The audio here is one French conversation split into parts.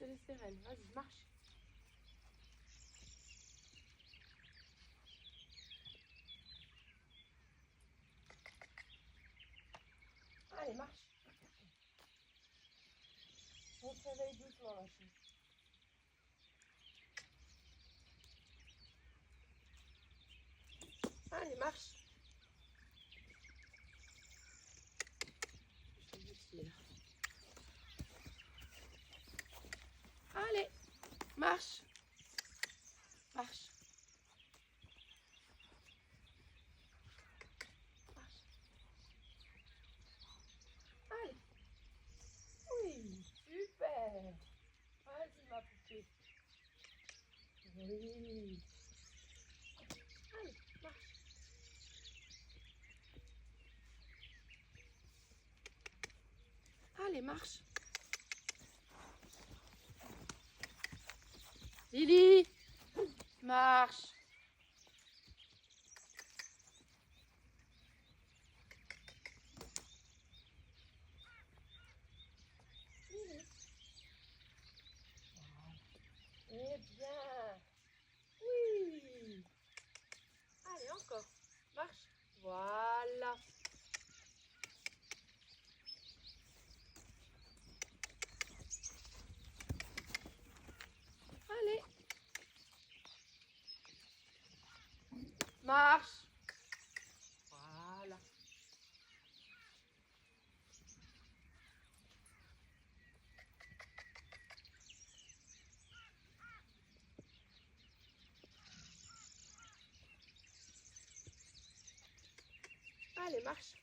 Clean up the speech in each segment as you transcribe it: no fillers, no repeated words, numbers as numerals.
te laisser elle. Vas-y, marche. Allez, marche. On se réveille doucement, ma chérie. Allez, marche. Je te dis là. Allez, marche. Marche. Marche. Allez. Oui, super. Vas-y, ma poupée. Oui. Allez, marche. Allez, marche. Lily, marche. Lily. Eh bien. Oui. Allez, encore. Marche. Voilà. Allez. Marche. Voilà. Allez, marche.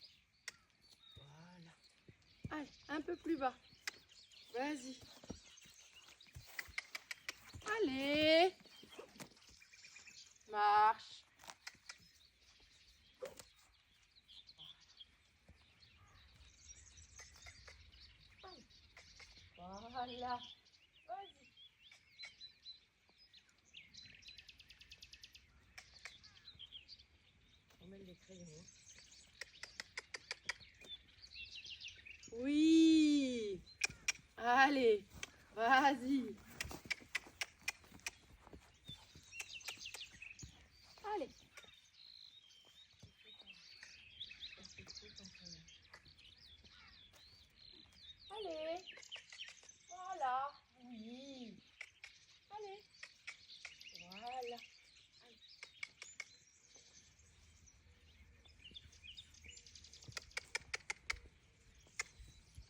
Voilà. Allez, un peu plus bas. Vas-y. Allez. Marche. Allez. Voilà. Vas-y. On met les crayons. Oui. Allez. Vas-y. Allez. Allez. Voilà. Oui. Allez. Voilà.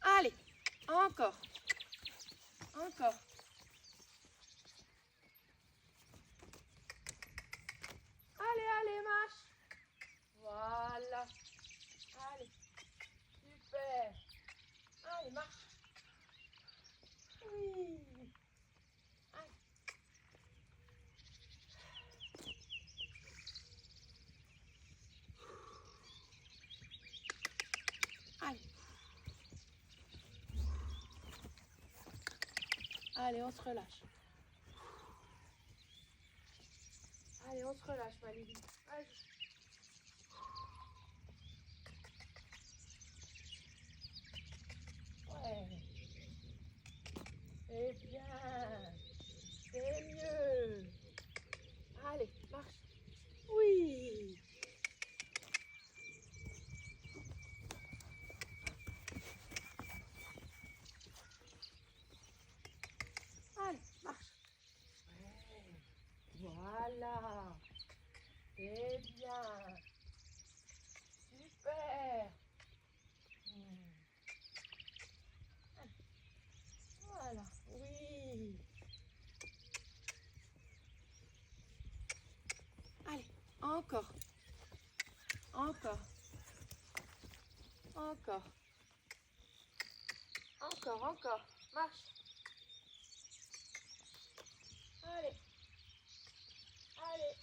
Allez. Encore. Encore. Allez, allez, marche. Voilà. Allez. Super. Allez, marche. Oui. Allez. Allez. Allez, on se relâche. Allez, on se relâche, ma Lily. Vas-y. Ouais. C'est bien. C'est mieux. Allez, marche. Oui. Allez, marche. Ouais. Voilà. C'est bien. Super. Allez. Voilà. Oui. Allez, encore. Encore. Encore. Encore, encore. Marche. Allez. Allez.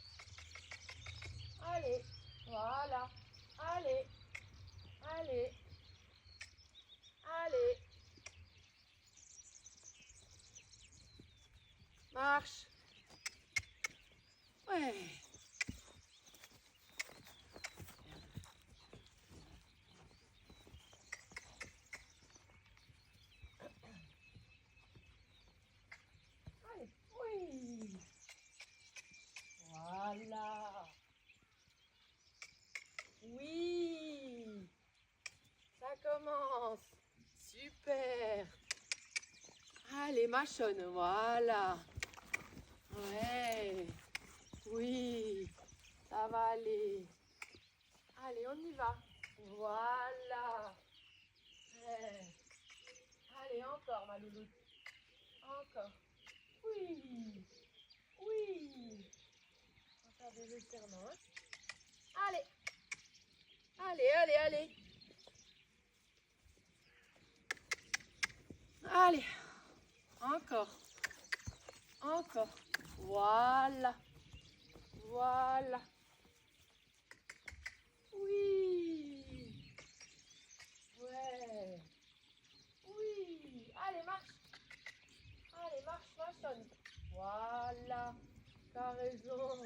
Allez. Voilà. Allez. Allez. Allez. Marche. Ouais. Voilà. Oui. Ça commence. Super. Allez, mâchonne. Voilà. Ouais. Oui. Ça va aller. Allez, on y va. Voilà. Ouais. Allez, encore, ma louloute. Encore. Oui. Oui. On va faire des étirements. Hein. Allez. Allez, allez, allez. Allez. Encore. Encore. Voilà. Voilà. Oui. Ouais. Oui. Allez, marche. Allez, marche, mâchonne. Voilà. T'as raison.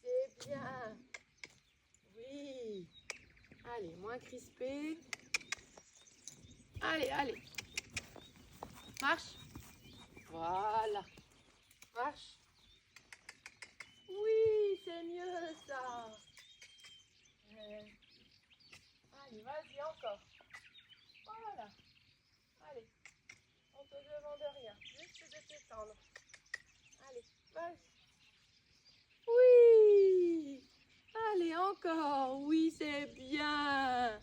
C'est bien. Oui. Allez, moins crispé. Allez, allez. Marche. Voilà. Marche. Oui, c'est mieux ça. Allez, vas-y encore. Voilà. Allez. On te demande rien. Juste de t'étendre. Allez, vas-y. Oui. Allez, encore. Oui, c'est bien.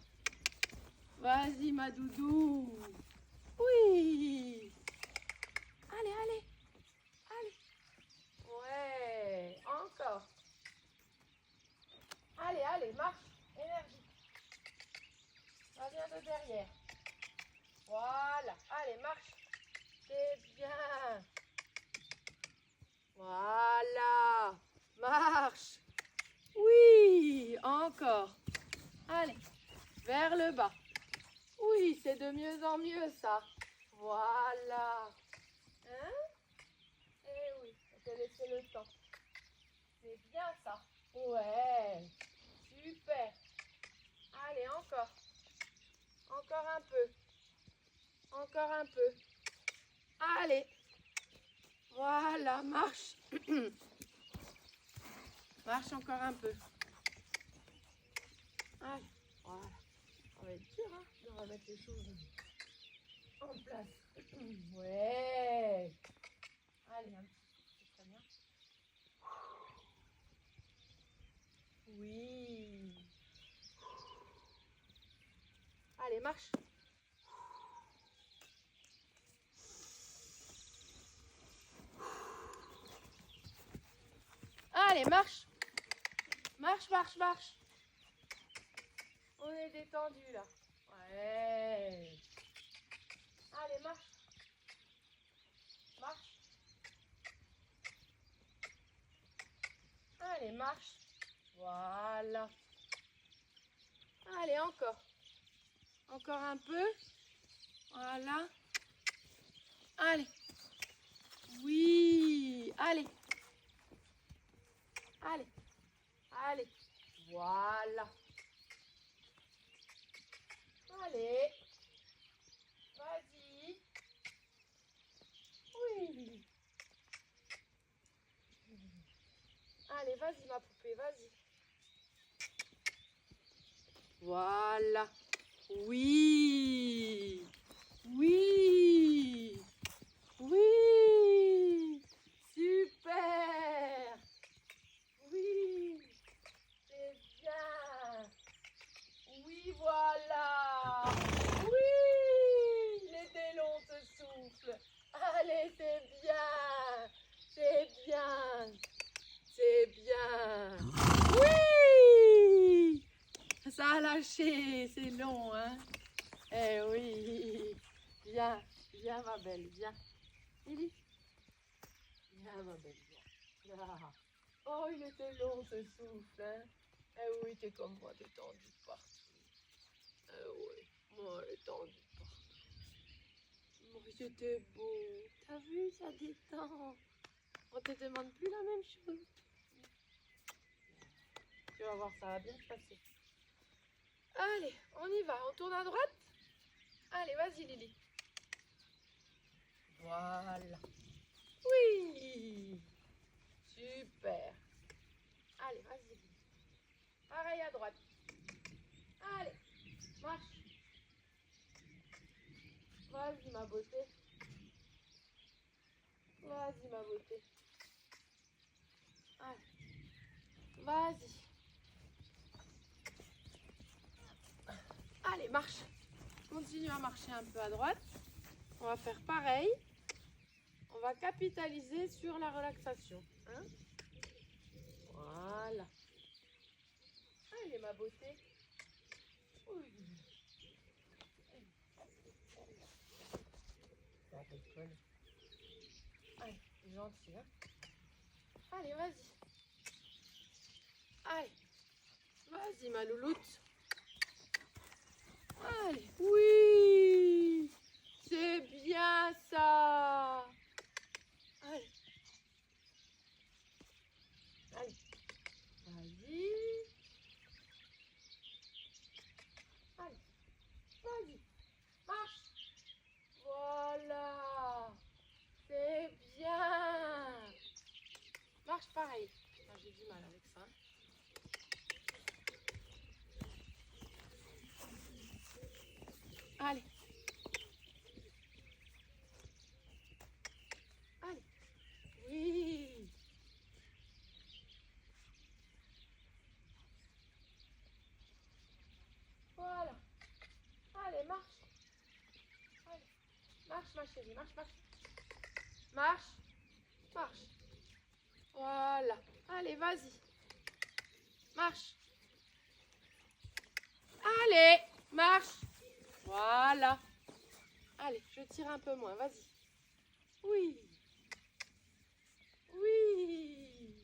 Vas-y, ma doudou. Oui. Allez, allez. Allez. Ouais. Encore. Allez, allez, marche. Énergie. Ça vient de derrière. Voilà. Allez, marche. C'est bien. Voilà. Marche. Oui. Encore. Allez. Vers le bas. Oui, c'est de mieux en mieux ça. Voilà. Hein? Eh oui, on peut laisser le temps. C'est bien ça. Ouais. Super. Allez, encore. Encore un peu. Encore un peu. Allez. Voilà, marche. Marche encore un peu. Allez. Voilà. Ça va être dur, hein, de remettre les choses en place. Ouais. Allez, un petit. C'est très bien. Oui. Allez, marche. Allez, marche. Marche, marche, marche. On est détendu là. Ouais. Allez, marche. Marche. Allez, marche. Voilà. Allez, encore. Encore un peu. Voilà. Allez. Oui. Allez. Allez. Allez. Voilà. Allez. Vas-y. Oui. Allez, vas-y, ma poupée, vas-y. Voilà. Oui. Oui. Oui. Super. Oui. C'est bien. Oui, voilà. Oui. Les long se soufflent. Allez, c'est bien. C'est bien. C'est bien. Oui. Ça a lâché. C'est long, hein. Eh oui. Viens. Viens, ma belle. Viens. Lily. Viens, ma belle. Viens. Ah. Oh, il était long ce souffle, hein. Eh oui, t'es comme moi, t'es tendu partout. Eh oui, moi, elle est tendue partout. Oh, c'était beau. T'as vu, ça détend. On te demande plus la même chose. Tu vas voir, ça va bien se passer. Allez, on y va. On tourne à droite. Allez, vas-y, Lily. Voilà. Oui. Super. Allez, vas-y. Pareil à droite. Allez, marche. Vas-y, ma beauté. Vas-y, ma beauté. Allez, vas-y. Allez, marche. Continue à marcher un peu à droite. On va faire pareil. On va capitaliser sur la relaxation. Hein? Voilà. Allez, ma beauté. Oui. Ça déconne. Allez, gentil, hein? Allez, vas-y. Allez. Vas-y, ma louloute. Allez. Oui. C'est bien ça. Allez. Allez. Vas-y. Allez. Vas-y. Marche. Voilà. C'est bien. Marche pareil. Ah, j'ai du mal avec ça. Allez. Allez. Oui. Voilà. Allez, marche. Allez. Marche, ma chérie. Marche, marche. Marche. Marche. Voilà. Allez, vas-y. Marche. Allez, marche. Voilà. Allez, je tire un peu moins. Vas-y. Oui. Oui.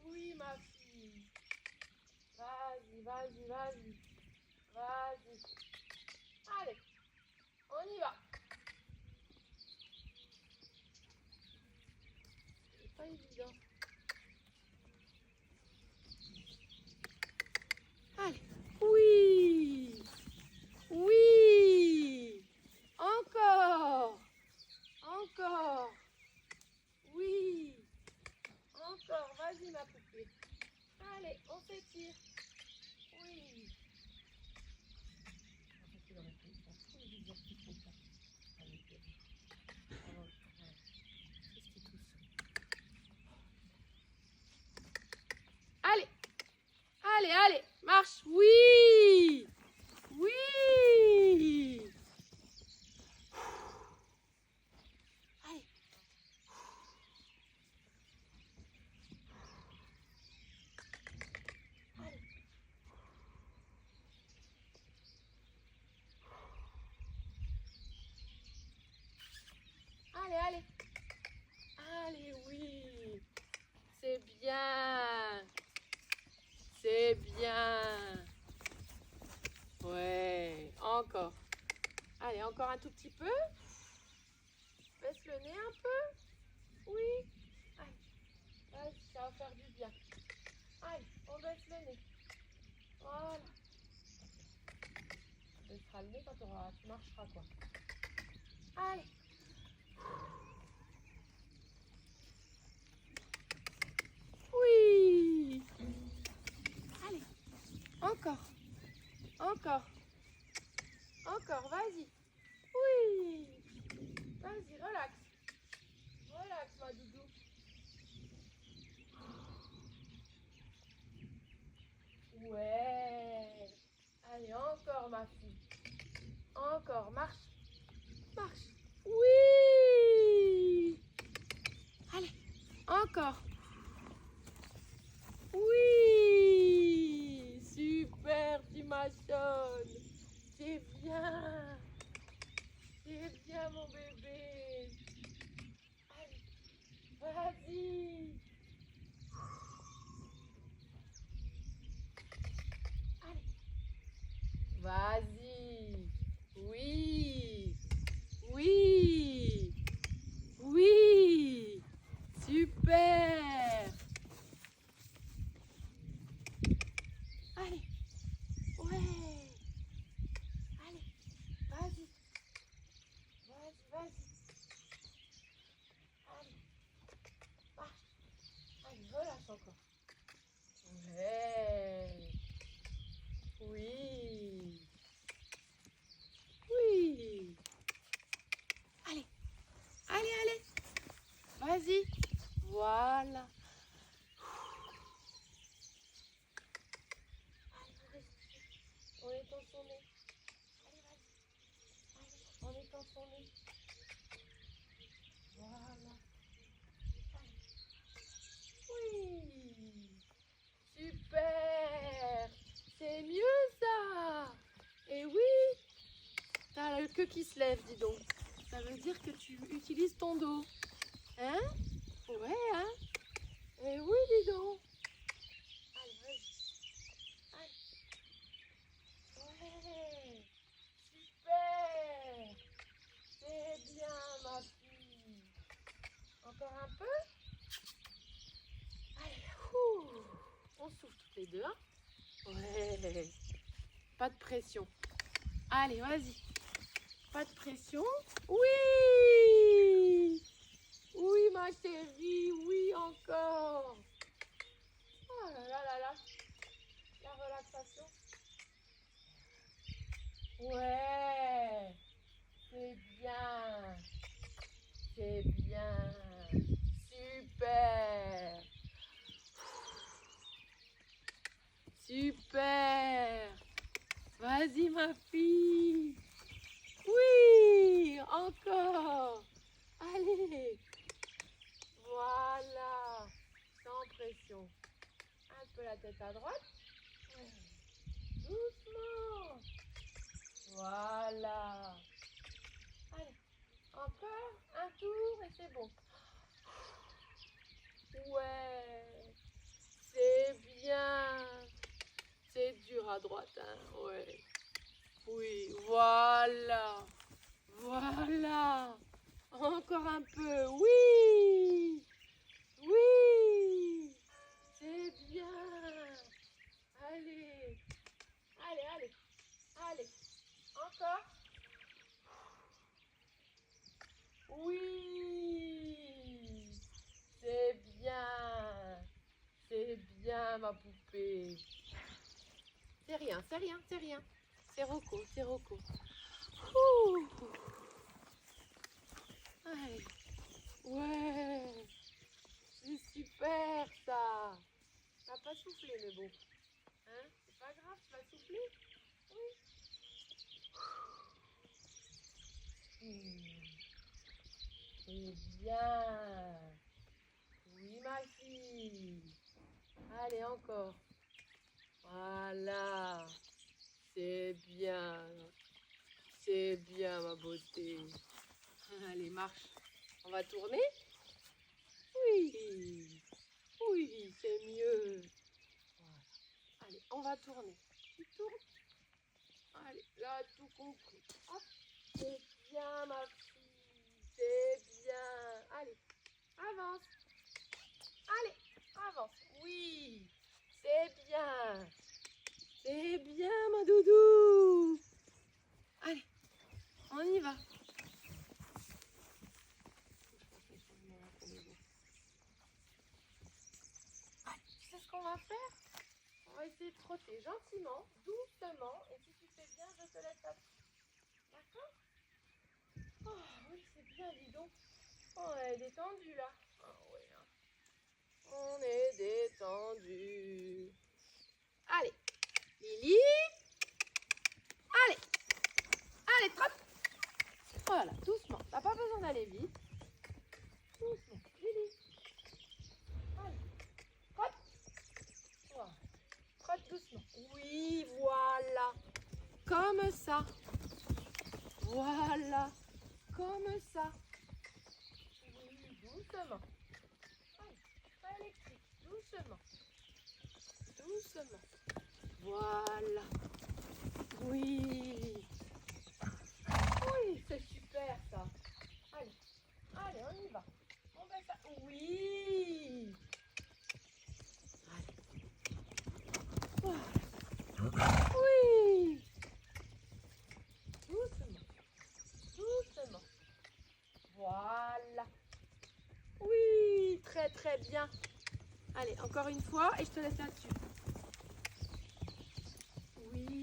Oui, ma fille. Vas-y, vas-y, vas-y. Vas-y. Allez, on y va. C'est pas évident. Allez. Oui. Oui. Encore. Encore. Oui. Encore. Vas-y, ma poupée. Allez, on s'étire. Oui. Allez, allez, allez, marche. Oui. Oui. Allez. Allez. Allez, allez. Allez, oui. C'est bien. C'est bien. Ouais, encore. Allez, encore un tout petit peu. Baisse le nez un peu. Oui. Allez, vas-y, ça va faire du bien. Allez, on baisse le nez. Voilà. Tu baisseras le nez quand tu marcheras, quoi. Allez. Oui. Allez. Encore. Encore. Encore, vas-y. Oui. Vas-y, relax. Relax, ma doudou. Ouais. Allez, encore, ma fille. Encore, marche. Marche. Oui. Allez, encore. Oui. Super, tu m'achonnes. C'est bien. C'est bien, mon bébé. Allez, vas-y. Allez. Vas-y. Oui. Oui. Oui. Super. Allez. Ouais. Allez. Vas-y. Vas-y, vas-y. Allez. Marche. Oui. Oui. Allez. Allez, allez. Vas-y. Voilà. Allez, on étend son nez. Allez, vas-y. Allez, on étend son nez. Voilà. Oui. Super. C'est mieux ça. Et oui. T'as la queue qui se lève, dis donc. Ça veut dire que tu utilises ton dos. Hein? Ouais, hein? Et oui, dis donc. Allez, vas-y. Allez. Ouais. Super. C'est bien, ma fille. Encore un peu? Allez, ouh. On souffle toutes les deux, hein? Ouais. Pas de pression. Allez, vas-y. Pas de pression. Oui! Oui, ma chérie, oui, encore. Oh là là là là. La relaxation. Ouais. C'est bien. C'est bien. Super. Super. Vas-y, ma fille. Oui, encore. Allez. Voilà. Sans pression. Un peu la tête à droite. Doucement. Voilà. Allez. Encore un tour et c'est bon. Ouais. C'est bien. C'est dur à droite, hein. Ouais. Oui, voilà. Voilà. Encore un peu. Oui. Oui. C'est bien. Allez. Allez, allez. Allez. Encore. Oui. C'est bien. C'est bien, ma poupée. C'est rien, c'est rien, c'est rien. C'est Rocco, c'est Rocco. Ouh. Allez. Ouais. C'est super, ça. T'as pas soufflé, mais bon. Hein? C'est pas grave, tu vas souffler? Oui. C'est bien. Oui, ma fille. Allez, encore. Voilà. C'est bien. C'est bien, ma beauté. Allez, marche. On va tourner? Oui. Oui, c'est mieux. Voilà. Allez, on va tourner. Tu tournes? Allez, là, tout compris. Hop. C'est bien, ma fille. C'est bien. Allez, avance. Allez, avance. Oui, c'est bien. C'est bien, ma doudou. Allez, on y va. Allez, tu sais ce qu'on va faire? On va essayer de trotter gentiment, doucement. Et si tu fais bien, je te laisse appuyer. D'accord? Oh, oui, c'est bien, dis donc. Oh, on est détendu là. Ah, oui, hein. On est détendu. Allez, Lily. Allez, allez, trotte. Voilà, doucement. T'as pas besoin d'aller vite. Doucement. Lily. Allez, trotte. Voilà. Trotte doucement. Oui, voilà. Comme ça. Voilà. Comme ça. Oui, doucement. Allez, pas électrique. Doucement. Doucement. Voilà. Oui. Oui, c'est super ça. Allez, allez, on y va. On va ça. Oui. Allez. Voilà. Oui. Doucement. Doucement. Voilà. Oui, très très bien. Allez, encore une fois et je te laisse là-dessus. Oui.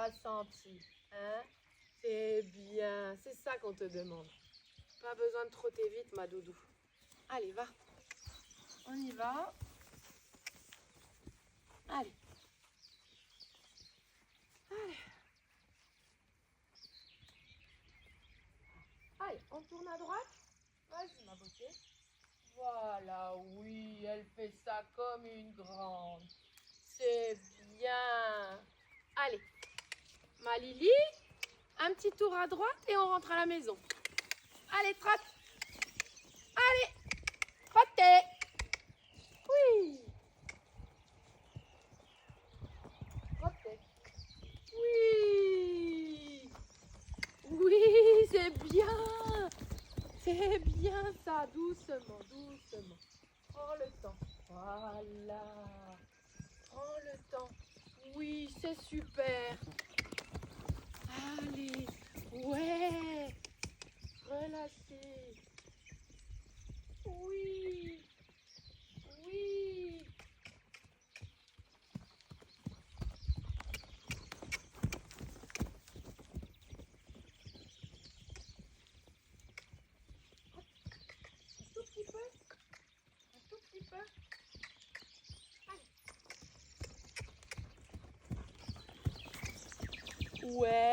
T'as senti, hein? C'est bien, c'est ça qu'on te demande. Pas besoin de trotter vite, ma doudou. Allez, va. On y va. Allez. Allez. Allez, on tourne à droite. Vas-y, ma beauté. Voilà, oui, elle fait ça comme une grande. C'est bien. Allez, ma Lily, un petit tour à droite et on rentre à la maison. Allez, trotte. Allez, trottez. Oui. Trottez. Oui. Oui, c'est bien. C'est bien ça, doucement, doucement. Prends le temps. Voilà. Prends le temps. Oui, c'est super. Allez. Ouais. Relâchez. Oui. Oui. Un tout petit peu. Un tout petit peu. Allez. Ouais.